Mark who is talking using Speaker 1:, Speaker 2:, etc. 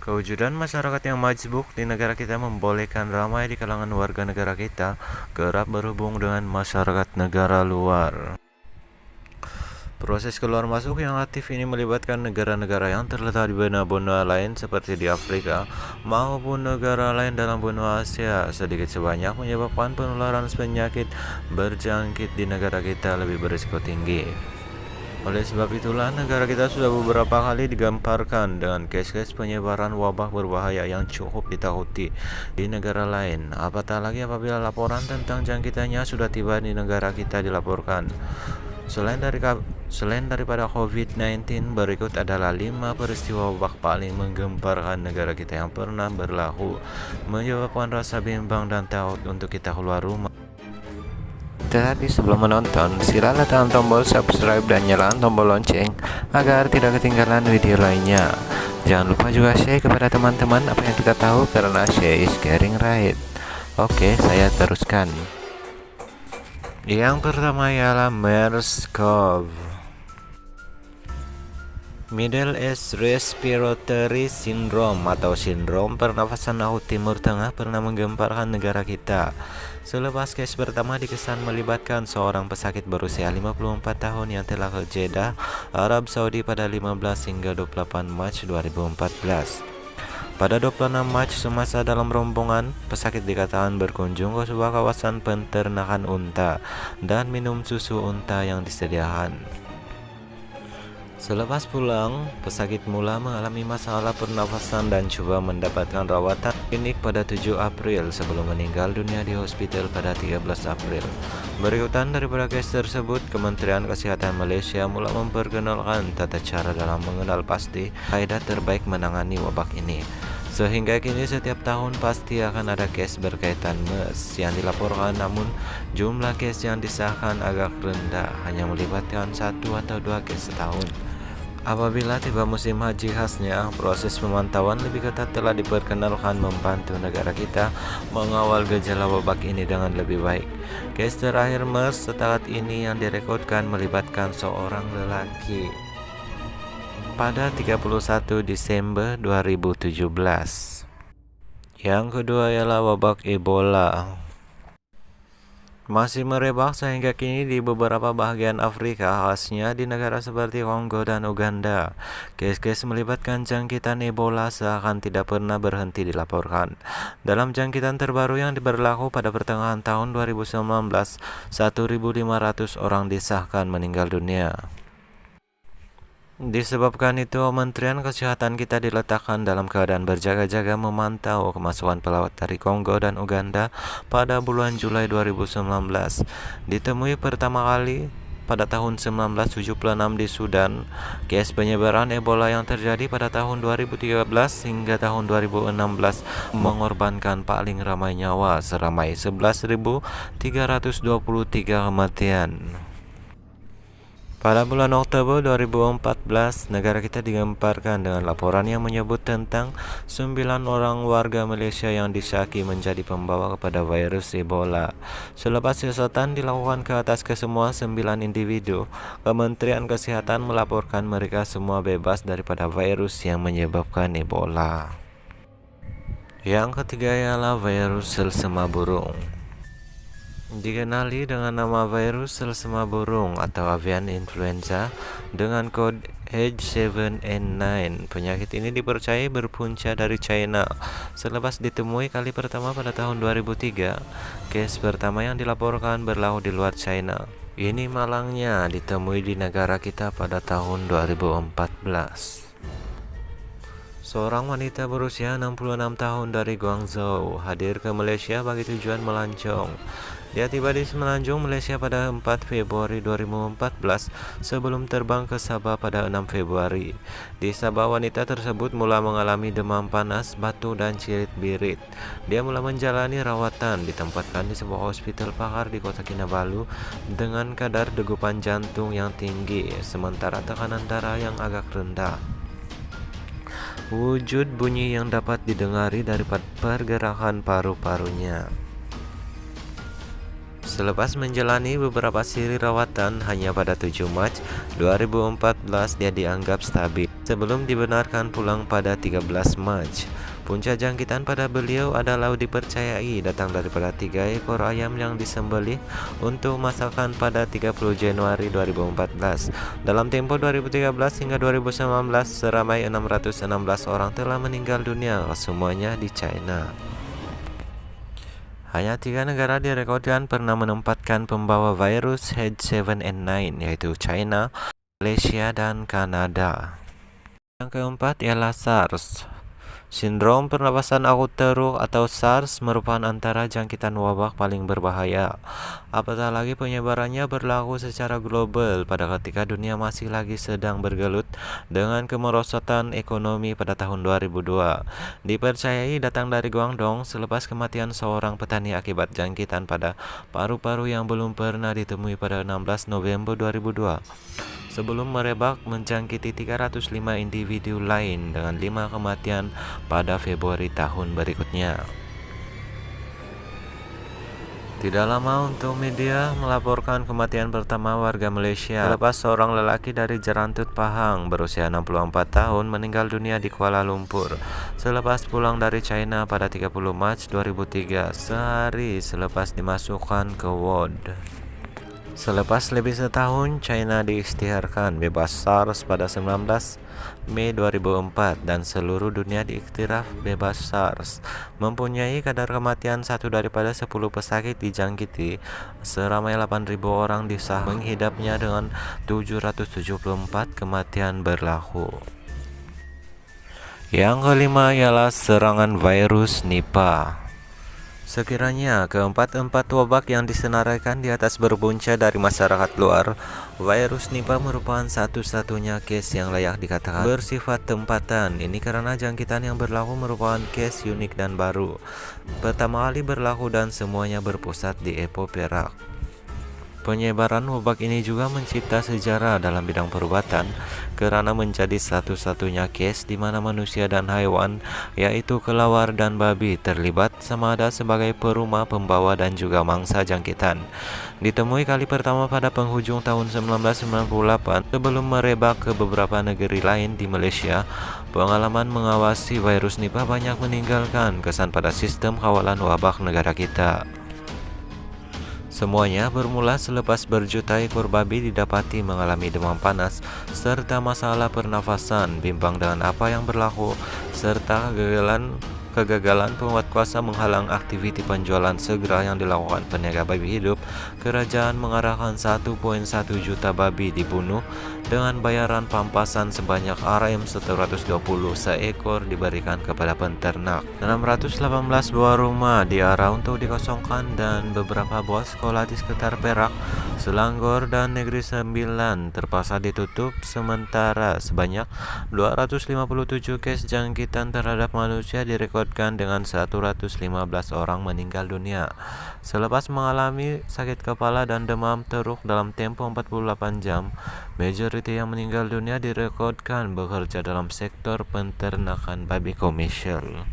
Speaker 1: Kewujudan masyarakat yang majemuk di negara kita membolehkan ramai di kalangan warga negara kita kerap berhubung dengan masyarakat negara luar. Proses keluar masuk yang aktif ini melibatkan negara-negara yang terletak di benua-benua lain seperti di Afrika maupun negara lain dalam benua Asia. Sedikit sebanyak menyebabkan penularan penyakit berjangkit di negara kita lebih berisiko tinggi. Oleh sebab itulah, negara kita sudah beberapa kali digemparkan dengan kes-kes penyebaran wabah berbahaya yang cukup ditakuti di negara lain. Apatah lagi apabila laporan tentang jangkitannya sudah tiba di negara kita dilaporkan. Selain daripada COVID-19, berikut adalah 5 peristiwa wabah paling menggemparkan negara kita yang pernah berlaku, menyebabkan rasa bimbang dan takut untuk kita keluar rumah. Tetapi sebelum menonton, silakan tekan tombol subscribe dan nyalakan tombol lonceng agar tidak ketinggalan video lainnya. Jangan lupa juga share kepada teman-teman apa yang kita tahu karena share is caring, right? Oke, saya teruskan. Yang pertama ialah MERS-CoV, Middle East Respiratory Syndrome atau sindrom pernafasan laut Timur Tengah pernah menggemparkan negara kita. Selepas kes pertama dikesan melibatkan seorang pesakit berusia 54 tahun yang telah ke Jeddah, Arab Saudi pada 15 hingga 28 Mac 2014. Pada 26 Mac, semasa dalam rombongan, pesakit dikatakan berkunjung ke sebuah kawasan peternakan unta dan minum susu unta yang disediakan. Selepas pulang, pesakit mula mengalami masalah pernafasan dan coba mendapatkan rawatan klinik pada 7 April sebelum meninggal dunia di hospital pada 13 April. Berikutan daripada kes tersebut, Kementerian Kesehatan Malaysia mula memperkenalkan tata cara dalam mengenal pasti kaidah terbaik menangani wabak ini. Sehingga kini setiap tahun pasti akan ada kes berkaitan MERS yang dilaporkan, namun jumlah kes yang disahkan agak rendah, hanya melibatkan 1 atau 2 kes setahun. Apabila tiba musim haji khasnya, proses pemantauan lebih ketat telah diperkenalkan membantu negara kita mengawal gejala wabak ini dengan lebih baik. Kes terakhir MERS setakat ini yang direkodkan melibatkan seorang lelaki pada 31 Desember 2017. Yang kedua ialah wabak Ebola. Masih merebak sehingga kini di beberapa bagian Afrika, khasnya di negara seperti Kongo dan Uganda. Kes-kes melibatkan jangkitan Ebola seakan tidak pernah berhenti dilaporkan. Dalam jangkitan terbaru yang berlaku pada pertengahan tahun 2019, 1.500 orang disahkan meninggal dunia. Disebabkan itu, Kementerian Kesehatan kita diletakkan dalam keadaan berjaga-jaga memantau kemasukan pelawat dari Kongo dan Uganda pada bulan Juli 2019. Ditemui pertama kali pada tahun 1976 di Sudan. Kes penyebaran Ebola yang terjadi pada tahun 2013 hingga tahun 2016 mengorbankan paling ramai nyawa, seramai 11.323 kematian. Pada bulan Oktober 2014, negara kita digemparkan dengan laporan yang menyebut tentang 9 orang warga Malaysia yang disyaki menjadi pembawa kepada virus Ebola. Selepas siasatan dilakukan ke atas ke semua 9 individu, Kementerian Kesehatan melaporkan mereka semua bebas daripada virus yang menyebabkan Ebola. Yang ketiga ialah virus selsema burung. Dikenali dengan nama virus selsema burung atau avian influenza dengan kode H7N9. Penyakit ini dipercayai berpunca dari China. Selepas ditemui kali pertama pada tahun 2003, kes pertama yang dilaporkan berlaku di luar China. Ini malangnya ditemui di negara kita pada tahun 2014. Seorang wanita berusia 66 tahun dari Guangzhou hadir ke Malaysia bagi tujuan melancong. Dia tiba di Semenanjung, Malaysia pada 4 Februari 2014 sebelum terbang ke Sabah pada 6 Februari. Di Sabah, wanita tersebut mula mengalami demam panas, batuk, dan cirit-birit. Dia mula menjalani rawatan, ditempatkan di sebuah hospital pakar di Kota Kinabalu dengan kadar degupan jantung yang tinggi, sementara tekanan darah yang agak rendah. Wujud bunyi yang dapat didengari dari pergerakan paru-parunya. Selepas menjalani beberapa seri rawatan, hanya pada 7 Maret 2014 dia dianggap stabil sebelum dibenarkan pulang pada 13 Maret. Punca jangkitan pada beliau adalah dipercayai datang daripada 3 ekor ayam yang disembelih untuk masakan pada 30 Januari 2014. Dalam tempo 2013 hingga 2019, seramai 616 orang telah meninggal dunia, semuanya di China. Hanya 3 negara direkodkan pernah menempatkan pembawa virus H7N9, yaitu China, Malaysia, dan Kanada. Yang keempat ialah SARS. Sindrom pernapasan akut teruk atau SARS merupakan antara jangkitan wabak paling berbahaya. Apatah lagi penyebarannya berlaku secara global pada ketika dunia masih lagi sedang bergelut dengan kemerosotan ekonomi pada tahun 2002. Dipercayai datang dari Guangdong selepas kematian seorang petani akibat jangkitan pada paru-paru yang belum pernah ditemui pada 16 November 2002. Sebelum merebak menjangkiti 305 individu lain dengan 5 kematian pada Februari tahun berikutnya. Tidak lama untuk media melaporkan kematian pertama warga Malaysia selepas seorang lelaki dari Jerantut Pahang berusia 64 tahun meninggal dunia di Kuala Lumpur selepas pulang dari China pada 30 Maret 2003, sehari selepas dimasukkan ke ward. Selepas lebih setahun, China diisytiharkan bebas SARS pada 19 Mei 2004 dan seluruh dunia diiktiraf bebas SARS. Mempunyai kadar kematian 1 daripada 10 pesakit dijangkiti, seramai 8.000 orang disahkan menghidapnya dengan 774 kematian berlaku. Yang kelima ialah serangan virus Nipah. Sekiranya keempat wabak yang disenaraikan di atas berpunca dari masyarakat luar, virus Nipah merupakan satu-satunya case yang layak dikatakan bersifat tempatan. Ini karena jangkitan yang berlaku merupakan case unik dan baru, pertama kali berlaku dan semuanya berpusat di Ipoh, Perak. Penyebaran wabak ini juga mencipta sejarah dalam bidang perubatan karena menjadi satu-satunya case di mana manusia dan hewan, yaitu kelawar dan babi, terlibat sama ada sebagai perumah, pembawa, dan juga mangsa jangkitan. Ditemui kali pertama pada penghujung tahun 1998 sebelum merebak ke beberapa negeri lain di Malaysia. Pengalaman mengawasi virus Nipah banyak meninggalkan kesan pada sistem kawalan wabak negara kita. Semuanya bermula selepas berjuta ekor babi didapati mengalami demam panas serta masalah pernafasan, bimbang dengan apa yang berlaku, serta kegagalan penguatkuasa menghalang aktiviti penjualan segera yang dilakukan peniaga babi hidup. Kerajaan mengarahkan 1,1 juta babi dibunuh dengan bayaran pampasan sebanyak Rm120 seekor diberikan kepada penternak. 618 buah rumah diarah untuk dikosongkan dan beberapa buah sekolah di sekitar Perak, Selangor, dan Negeri Sembilan terpaksa ditutup sementara. Sebanyak 257 case jangkitan terhadap manusia direkodkan dengan 115 orang meninggal dunia selepas mengalami sakit kepala dan demam teruk dalam tempo 48 jam. Majoriti yang meninggal dunia direkodkan bekerja dalam sektor penternakan babi komersial.